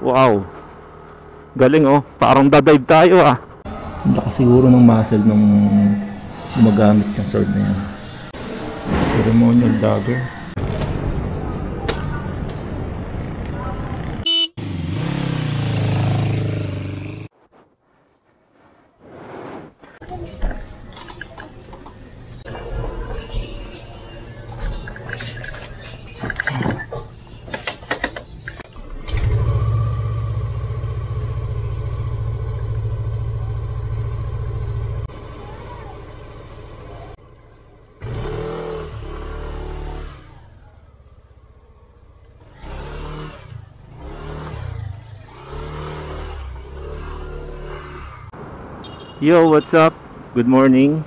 Wow, galing oh, parang dadive tayo ah. Lakas siguro ng muscle nung gumagamit yung sword na yan. Ceremonial dagger. Yo, what's up? Good morning.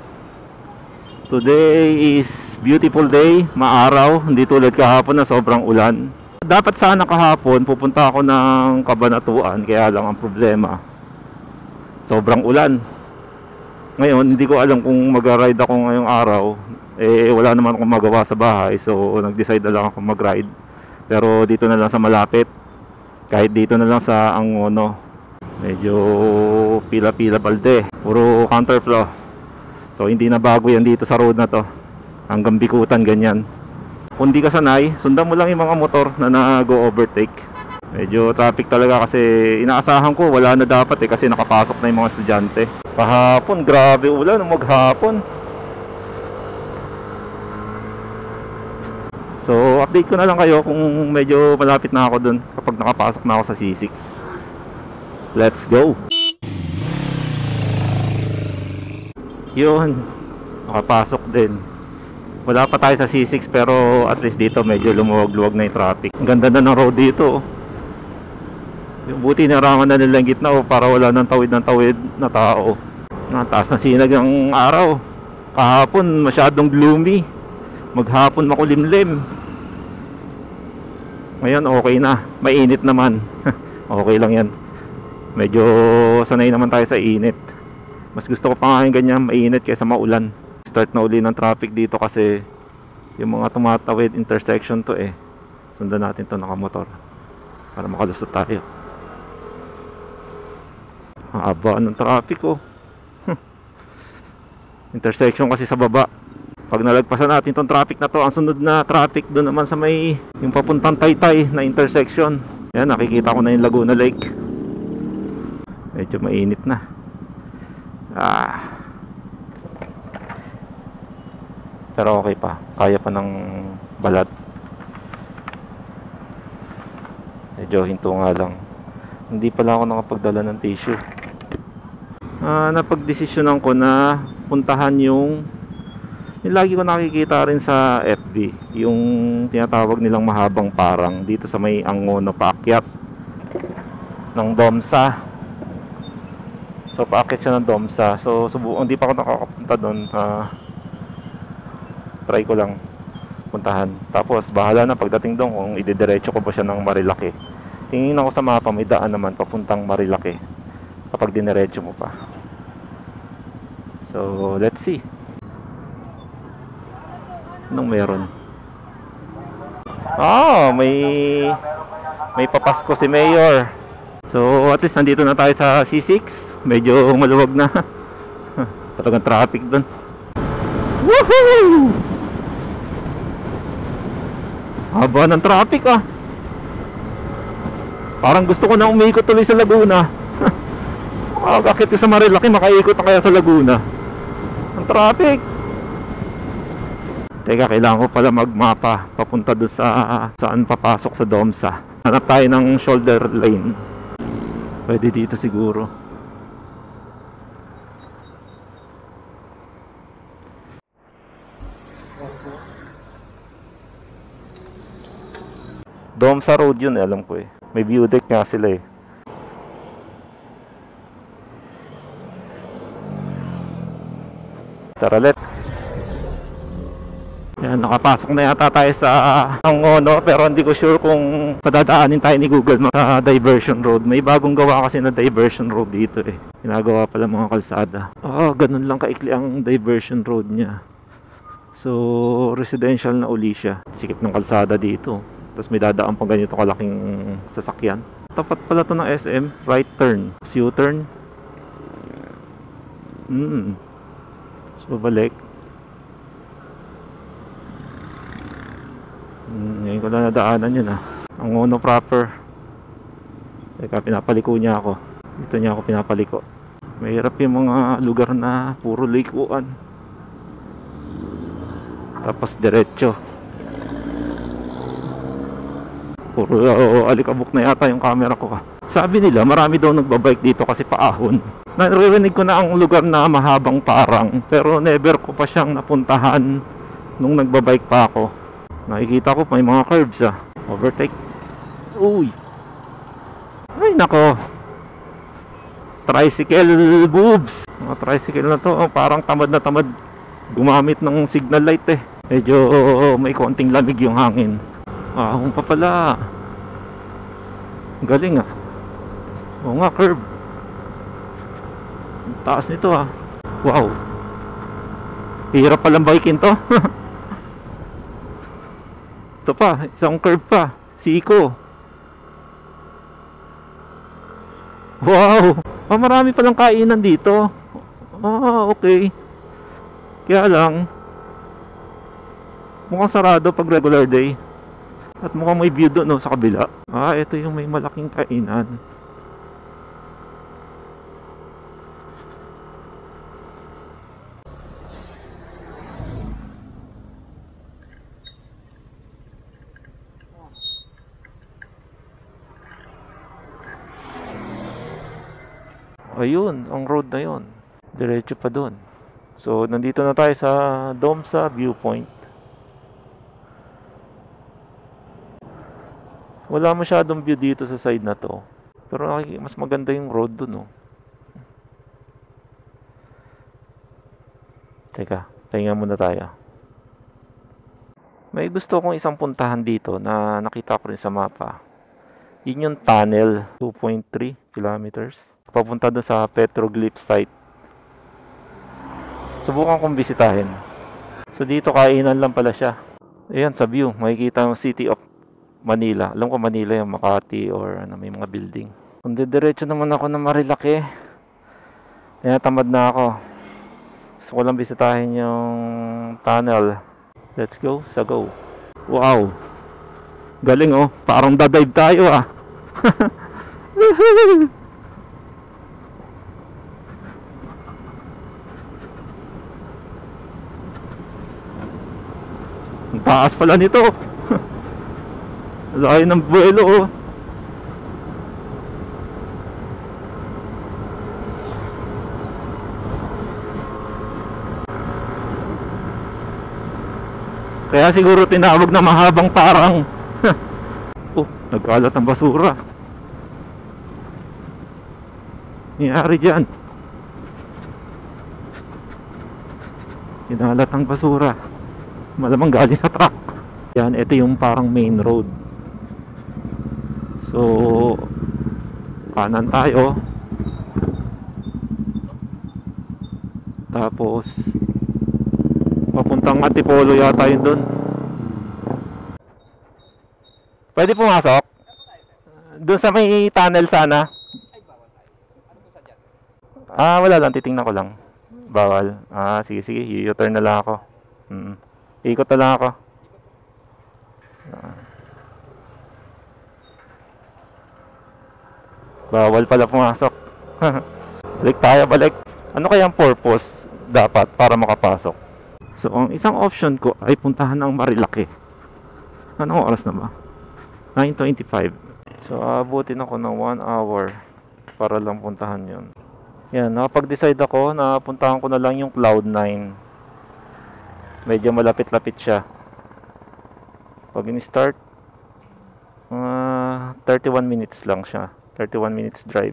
Today is beautiful day, maaraw, hindi tulad kahapon na sobrang ulan. Dapat sana kahapon pupunta ako ng Cabanatuan, kaya lang ang problema, sobrang ulan. Ngayon, hindi ko alam kung mag-ride ako ngayong araw. Wala naman akong magawa sa bahay, so nag-decide na lang ako mag-ride. Pero dito na lang sa malapit, kahit dito na lang sa Angono. Medyo pila-pila balde, puro counterflow. So hindi na bago yan dito sa road na to, hanggang Bikutan ganyan. Kung di ka sanay, sundan mo lang yung mga motor na nag-overtake. Medyo traffic talaga kasi inaasahan ko wala na dapat kasi nakapasok na yung mga estudyante. Kahapon grabe ulan maghapon. So update ko na lang kayo kung medyo malapit na ako dun, kapag nakapasok na ako sa C6. Let's go. Yun, nakapasok din. Wala pa tayo sa C6 pero at least dito medyo lumuwag-luwag na yung traffic. Ang ganda na ng road dito. Buti narangan na nilang gitna para wala nang tawid na tao. Taas na sinag ng araw. Kahapon masyadong gloomy, maghapon makulimlim. Ngayon okay na, mainit naman. Okay lang yan. Medyo sanay naman tayo sa init. Mas gusto ko pa nga yung ganyan mainit kaysa maulan. Start na uli ng traffic dito kasi yung mga tumatawid intersection to sundan natin to nakamotor para makalusot tayo. Ang haba ng traffic intersection kasi sa baba. Pag nalagpasan natin tong traffic na to, ang sunod na traffic doon naman sa may yung papuntang Taytay na intersection. Yan, nakikita ko na yung Laguna Lake. Medyo mainit na. Pero okay pa, kaya pa ng balat. Medyo hinto nga lang. Hindi pala ako nakapagdala ng tissue. Napagdesisyonan ko na puntahan yung lagi ko nakikita rin sa FB, yung tinatawag nilang mahabang parang dito sa may Angono, paakyat ng Domsa. So paakyat siya ng Domsa. So hindi pa ako nakakapunta doon. Try ko lang puntahan. Tapos bahala na pagdating doon kung idediretso ko ba siya ng Marilaki. Tingin ako sa mapa, may daan naman papuntang Marilaki kapag diniretso mo pa. So let's see anong meron. May papasko si Mayor. So at least nandito na tayo sa C6. Medyo maluwag na. Talagang traffic dun. Woohoo! Haba ng traffic Parang gusto ko na umikot tuloy sa Laguna. Bakit sa Marilaki makaikot na kaya sa Laguna? Ang traffic. Teka, kailangan ko pala magmapa papunta doon sa saan papasok sa Domsa. Hanap tayo ng shoulder lane. Pwede dito siguro. Domsa Road yun alam ko May view deck nga sila Tara, let's. Yan, nakapasok na yata tayo sa Angono, pero hindi ko sure kung padadaanin tayo ni Google Maps sa diversion road. May bagong gawa kasi na diversion road dito Ginagawa pala mga kalsada. Ganun lang kaikli ang diversion road niya. So, residential na uli siya. Sikip ng kalsada dito. Tapos may dadaan pang ganito kalaking sasakyan. Tapat pala to ng SM. Right turn. U-turn. So balik. Ngayon ko na nadaanan yun ang Ono proper. Teka, pinapaliko niya ako. Dito niya ako pinapaliko. Mahirap yung mga lugar na puro likuan. Tapos diretso. Puro alikabok na yata yung camera ko. Sabi nila marami daw nagbabike dito kasi paahon. Naririnig ko na ang lugar na mahabang parang, pero never ko pa siyang napuntahan nung nagbabike pa ako. Nakikita ko may mga curves overtake. Uy, ay nako, tricycle boobs. Mga tricycle na to parang tamad na tamad gumamit ng signal light medyo may konting lamig yung hangin. Ahon pa pala. Galing oo nga, curve. Taas nito wow, hirap palang bikin to. Ito pa, isang curve pa, siko. Wow, marami palang kainan dito. Okay. Kaya lang mukhang sarado pag regular day. At mukhang may view doon sa kabila. Ito yung may malaking kainan. Ayun, ang road na yun. Diretso pa doon. So, nandito na tayo sa Domsa Viewpoint. Wala masyadong view dito sa side na to. Pero mas maganda yung road doon Teka, pahinga muna tayo. May gusto kong isang puntahan dito na nakita ko rin sa mapa. Yun yung tunnel, 2.3 kilometers. Papunta doon sa petroglyph site. Subukan kong bisitahin. So dito kainan lang pala siya. Ayan sa view, makikita yung City of Manila. Alam ko Manila yung Makati or may mga building. Kung didiretso naman ako na Marilaki, tamad na ako. Gusto ko lang bisitahin yung tunnel. Let's go, sa go. Wow, galing parang dadive tayo Ang taas pala nito. Laki ng buwelo Kaya siguro tinawag na mahabang parang. Nagkalat ang basura. Nangyari dyan. Kinalat ang basura. Malamang galing sa truck. Yan, ito yung parang main road. So kanan tayo. Tapos papuntang Antipolo yata yun dun. Pwede pumasok? Doon sa may tunnel sana. Wala lang, titingnan ko lang. Bawal. Sige, u-turn na lang ako. Ikot na lang ako. Bawal pala pumasok. Balik tayo, balik. Ano kaya ang purpose dapat para makapasok? So, ang isang option ko ay puntahan ng Marilaki. Anong oras na ba? 9:25. So, abutin ako ng 1 hour para lang puntahan yun. Yan, nakapag-decide ako na puntahan ko na lang yung Cloud9. Medyo malapit-lapit siya. Pag in-start, 31 minutes lang siya. 31 minutes drive.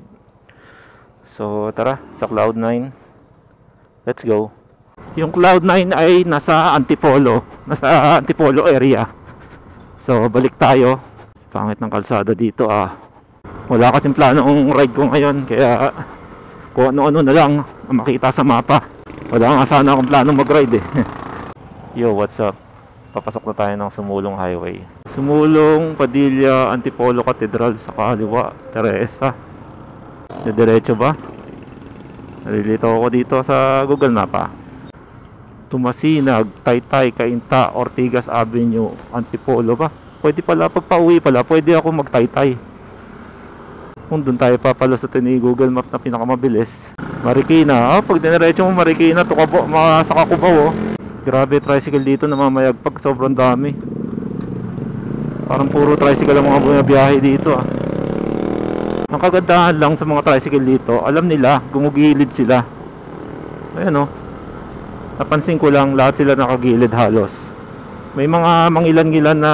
So, tara, sa Cloud9. Let's go. Yung Cloud9 ay nasa Antipolo area. So balik tayo. Pangit ng kalsada dito Wala kasing planong ride ko ngayon, kaya kung ano-ano na lang ang makita sa mapa. Wala nga sana akong planong mag-ride Yo, what's up? Papasok na tayo ng Sumulong Highway. Sumulong, Padilla, Antipolo Cathedral sa kaliwa, Teresa. Diretso ba? Nalilito ako dito sa Google Map. Tumasinag, Taytay, Cainta, Ortigas Avenue, Antipolo ba? Pwede pala, pag pauwi pala, pwede ako mag-Taytay. Kung doon tayo papalasatin ni Google Map na pinakamabilis. Marikina, pag diniretso mo Marikina, Tukabo, sa Cubao. Grabe, tricycle dito namamayagpag, sobrang dami. Parang puro tricycle ang mga bumabiyahe dito Ang kagandahan lang sa mga tricycle dito, alam nila, gumugilid sila. Ayan napansin ko lang, lahat sila nakagilid halos. May mga mangilan-ngilan na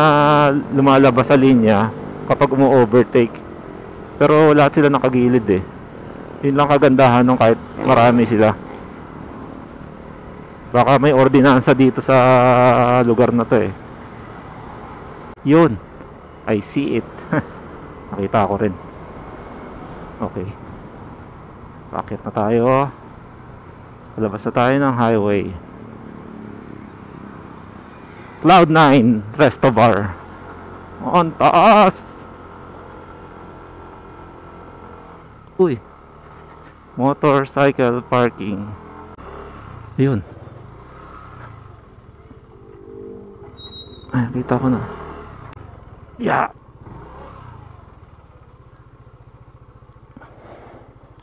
lumalabas sa linya kapag umu-overtake. Pero lahat sila nakagilid Yun lang kagandahan nung kahit marami sila. Baka may ordinansa dito sa lugar na to Yun, I see it. Nakita ko rin. Okay, bakit na tayo? Palabas na tayo ng highway. Cloud9 Resto Bar. On taas. Uy, motorcycle parking. Yun. Ay, kita ko na. Yeah.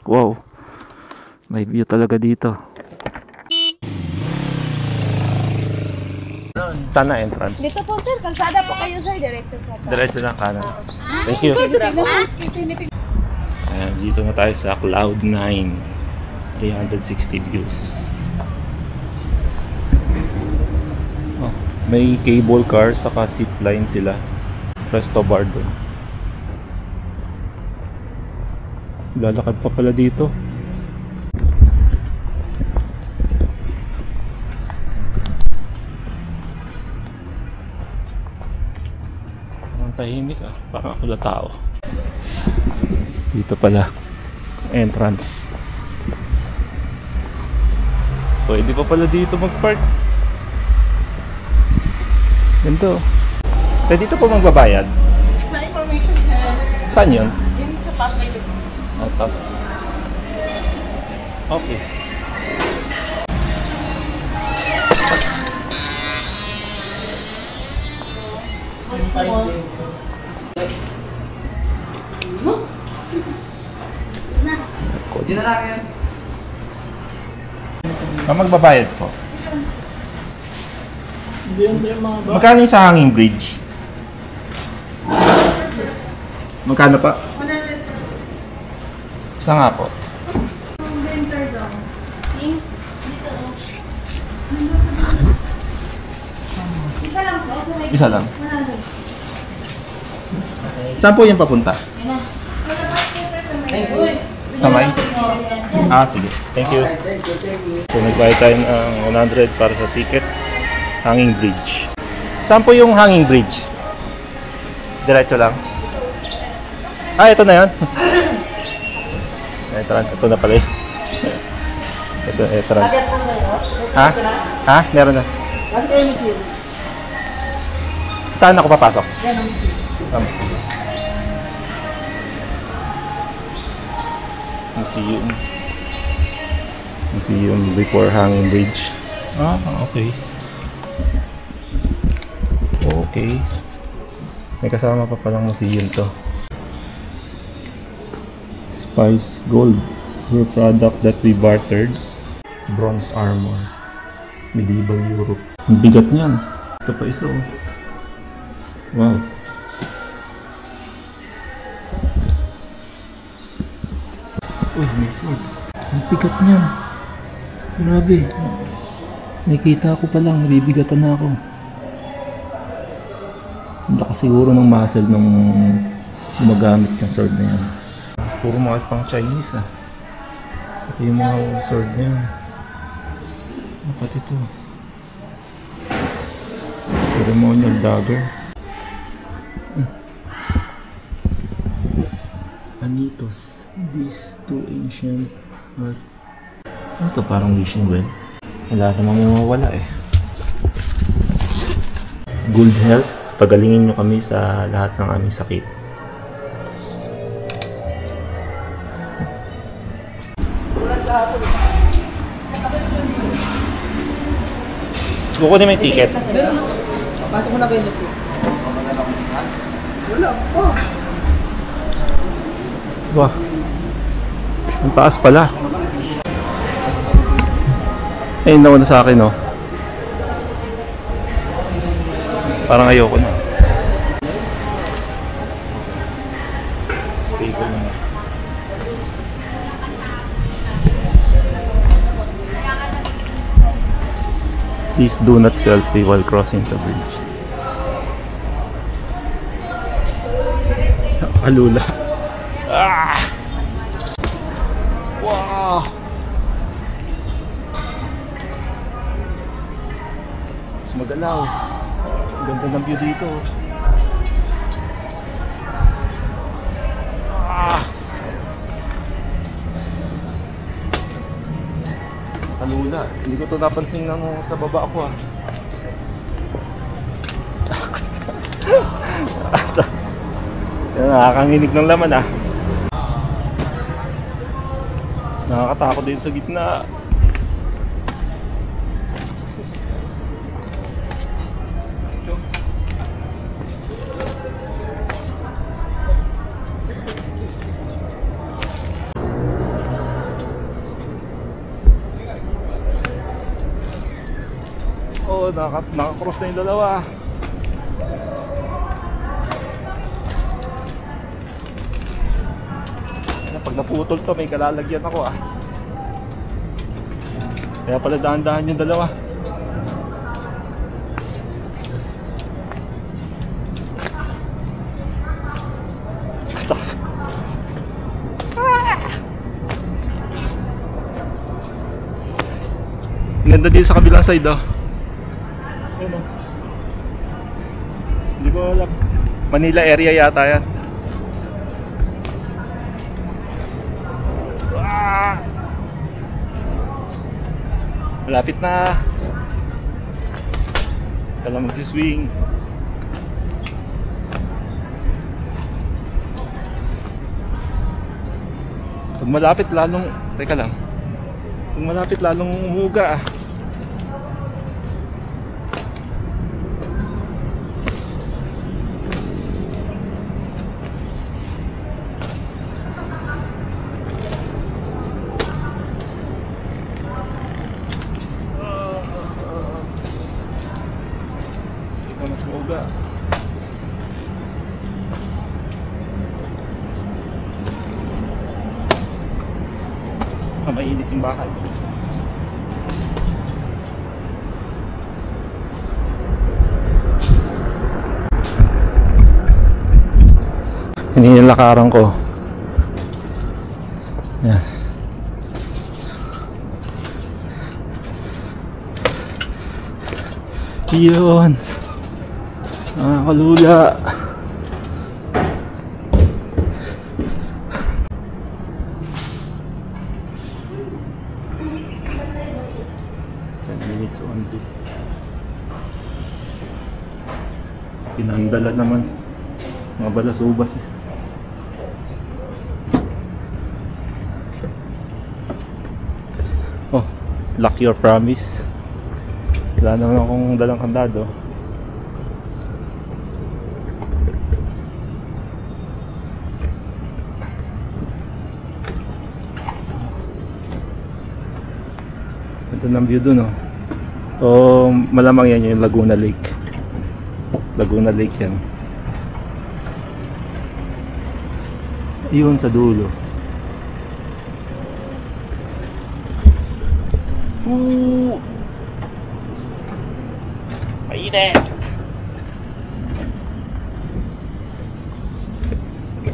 Wow, may view talaga dito. Saan na entrance? Dito po sir, kalsada po kayo sir, diretso sa taas. Diretso lang kanan. Thank you. Ayan, dito na tayo sa Cloud9 360 views. May cable car saka zipline sila. Resto bar doon. Lalakad pa pala dito. Tahimik parang ako na tao. Dito pala entrance. Pwede pa pala dito mag-park. Ganito. Pwede dito po magbabayad. Sa information sir. Saan yun? Yung sa pathway dito. Tapos okay. Yun na lang yan. Magbabayad po. Magkano yung sa hanging bridge? Magkano pa? 100. Isa nga po. Winter daw. Isa lang po. Isa lang. 100. Saan po yung papunta? Yan na. Sa labas po sir sa may. Sa may? Sige. Thank you. So nagbayad tayo ng 100 para sa ticket. Hanging bridge. Saan po yung hanging bridge? Diretso lang. Ito na yan. Entrance. Ito na pala. Ito entrance. Ha? Meron na. Saan ako papasok? Sige. Museum before hanging bridge. Okay. Okay. May kasama pa palang museum to. Spice Gold. Her product that we bartered. Bronze armor. Medieval Europe. Ang bigat niyan. Ito pa isa Wow. Uy, may sword. Ang bigat niyan. Grabe. Nakikita ko pa lang, nabibigatan na ako. Ang lakas siguro ng muscle nung gumagamit yung sword na yan. Puro mga pang Chinese Ito yung mga sword na yan. Pati ito. Ceremonial dagger. Anitos. These two ancient art. Ano to? Parang wishing well. Wala namang mawawala good health. Pagalingin nyo kami sa lahat ng aming sakit. Kukunin mo yung ticket. Pasok mo na kayo, Lucy. Wala pa. Wah, ang taas pala. Ayun na sa akin, no? Parang ayoko na. Stable na. Please do not selfie while crossing the bridge. Nakalula. Ah! Wow! Mas magalaw. Ganda ng view dito. Ah! Kalula. Hindi ko ito napansin na sa baba ako, ah. Nakakanginig ng laman, ah. Mas nakakatakot din sa gitna. Oh, nakakross na yung dalawa. Pag naputol to, may kalalagyan ako, ah. Kaya pala dahan-dahan yung dalawa. Ganda din sa kabilang side, oh. Ayun, oh. Hindi ko alam. Manila area yata yan. Malapit na. Kala magsiswing. Pag malapit lalong, teka lang. Pag malapit lalong umuga, ah. Mas mauga. Mainit yung bahay. Hindi yung lakaran ko. Yan. Yun. Kalula. 10 minutes only. Pinandala naman. Mga balas-ubas, eh. Oh, lock your promise. Wala naman akong dalang kandado. Ito ng view dun, oh. O malamang yan yung Laguna Lake. Laguna Lake yan. Iyon sa dulo. Ooh! Mainit!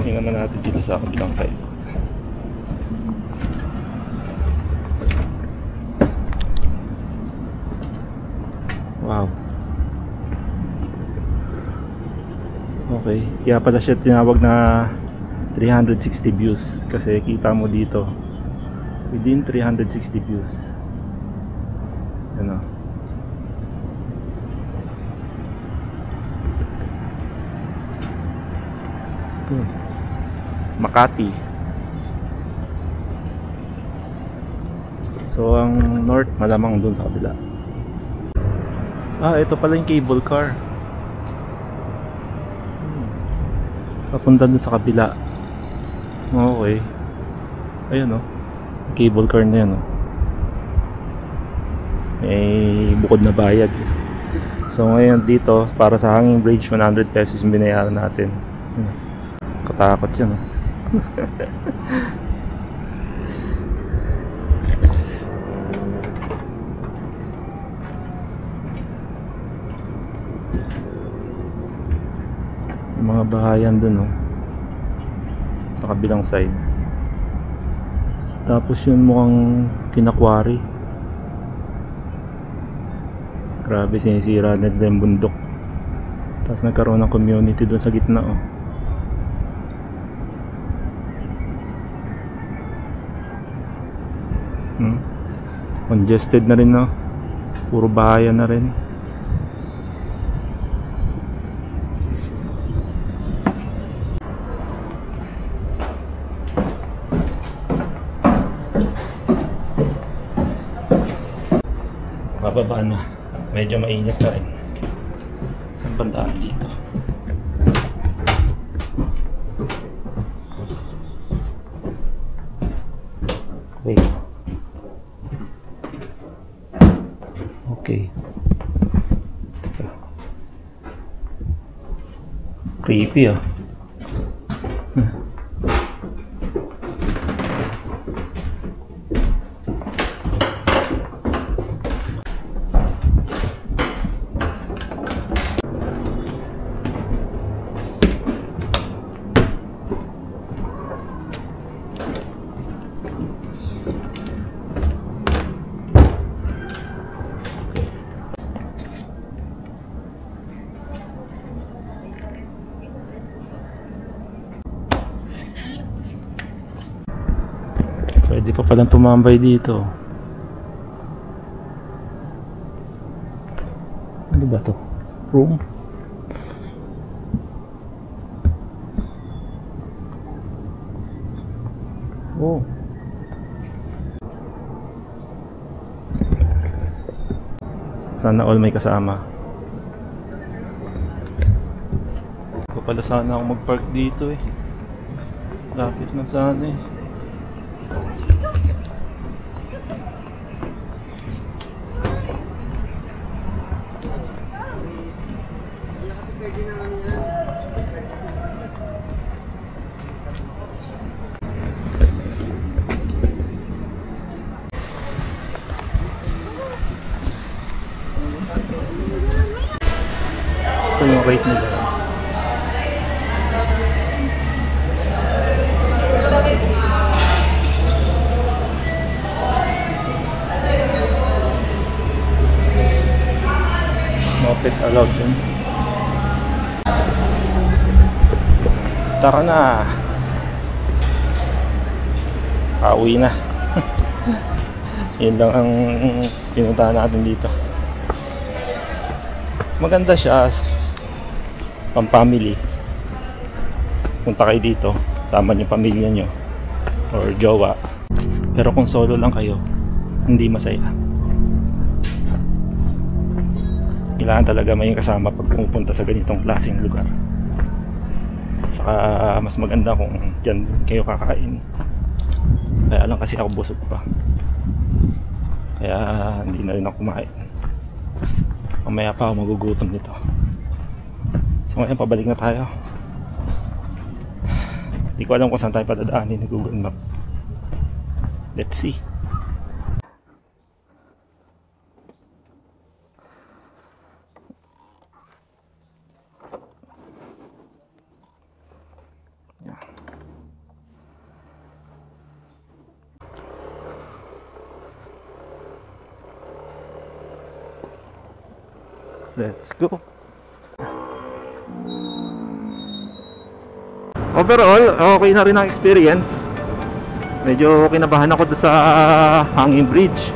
Tingnan na natin dito sa kabilang side. Wow. Okay, kaya pala siya tinawag na 360 views kasi kita mo dito within 360 views. Ano? Makati. So ang north malamang dun sa kabila. Ito pala yung cable car. Papunta dun sa kabila. Okay. Ayun cable car na yan may bukod na bayad. So ngayon dito para sa hanging bridge 100 pesos yung binayaran natin. Katakot yan yung mga bahayan dun sa kabilang side. Tapos yun mukhang kinakwari. Grabe, sinisira na yung bundok. Tapos nagkaroon ng community doon sa gitna Congested na rin puro bahayan na rin. Bababa na. Medyo mainit na rin. Saan bandaan dito? Wait. Okay. Creepy Pwede pa palang tumambay dito. Ano ba to? Room? Oh. Sana all may kasama. Hindi ko pala sana ako mag-park dito Lapit na sana Ito yung rate nila. No pets allowed din. Tara na. Pauwi na. Yun lang ang pinuntahan natin dito. Maganda siya pang family. Punta kayo dito, sama niyo pamilya niyo or jowa. Pero kung solo lang kayo, hindi masaya. Kailangan talaga may kasama pag pumupunta sa ganitong klaseng lugar. Saka mas maganda kung dyan kayo kakain. Kaya lang kasi ako busog pa, kaya hindi na rin ako kumain. Mamaya pa ako magugutom nito. So ngayon pabalik na tayo. Hindi ko alam kung saan tayo padadaanin ni Google Map. Let's see. Let's go. Overall, okay na rin ang experience. Medyo kinabahan ako sa hanging bridge.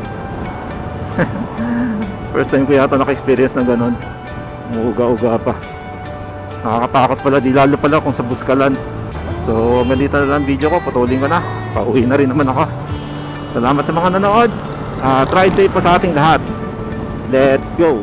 First time ko yata naka-experience ng ganon. Umuuga-uga pa. Nakakatakot pala, di lalo pala kung sa Buskalan. So ganito na lang video ko, putulin ko na, pauwi na rin naman ako. Salamat sa mga nanood. Try safe po sa ating lahat. Let's go.